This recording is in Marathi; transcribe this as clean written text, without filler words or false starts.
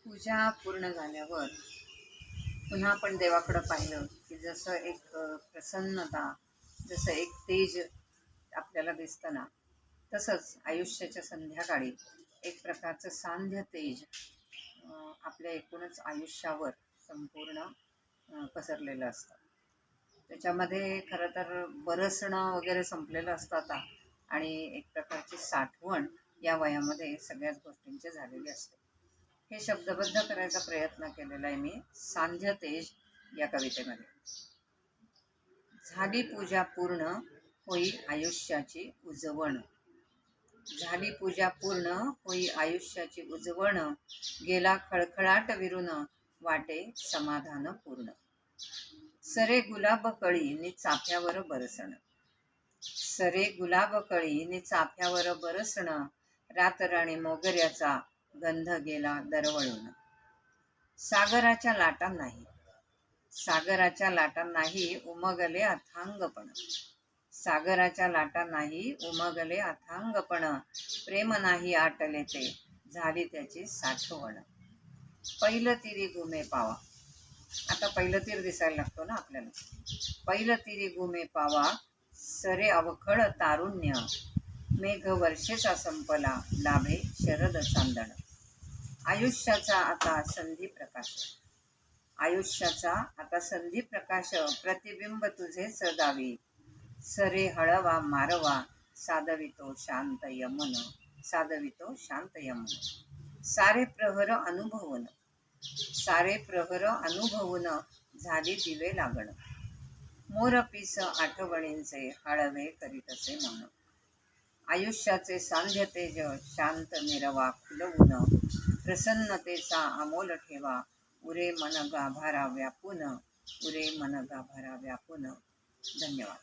पूजा पूर्ण झाल्यावर पुन्हा आपण देवाकडं पाहिलं की जसं एक प्रसन्नता, जसं एक तेज आपल्याला दिसतं ना, तसंच आयुष्याच्या संध्याकाळी एक प्रकारचं सांध्य तेज आपल्या एकूणच आयुष्यावर संपूर्ण पसरलेलं असतं. त्याच्यामध्ये खरं तर बरसणं वगैरे संपलेलं असतं आता, आणि एक प्रकारची साठवण या वयामध्ये सगळ्याच गोष्टींची झालेली असते. हे शब्दबद्ध करायचा प्रयत्न केलेला आहे मी सांध्य तेज या कवितेमध्ये. झाली पूजा पूर्ण, होई आयुष्याची उजवण. झाली पूजा पूर्ण, होई आयुष्याची उजवण. गेला खळखळाट विरून, वाटे समाधान पूर्ण. सरे गुलाब कळी नि चाफ्यावर बरसण. सरे गुलाब कळी नि चाफ्यावर बरसण. रातराणी मोगऱ्याचा गंध गेला दरवळून. सागराच्या लाटा नाही, सागराच्या लाटा नाही उमगले अथांगपण. सागराच्या लाटा नाही उमगले अथांगपण. प्रेम नाही आटले ते, झाली त्याची साठवण. पहिलं तिरी गुमे पावा. आता पहिलं तीर दिसायला लागतो ना आपल्याला. पहिलं तिरी गुमे पावा, सरे अवखळ तारुण्य. मेघ वर्षेचा संपला, लाभे शरद चांदण. आयुष्याचा आता संधी प्रकाश. आयुष्याचा आता संधी प्रकाश, प्रतिबिंब तुझेच दावी. सरे हळवा मारवा, साधवितो शांत यमन. साधवितो शांत यमन. सारे प्रहर अनुभवून, सारे प्रहर अनुभवून, झाली दिवे लागण. मोरपीस आठवणींचे हळवे करीतसे मन. आयुष्याचे सांध्य तेज शांत निरवा खुलवून. प्रसन्नतेचा अमोल ठेवा, उरे मन गाभारा व्यापून. उरे मन गाभारा व्यापून. धन्यवाद.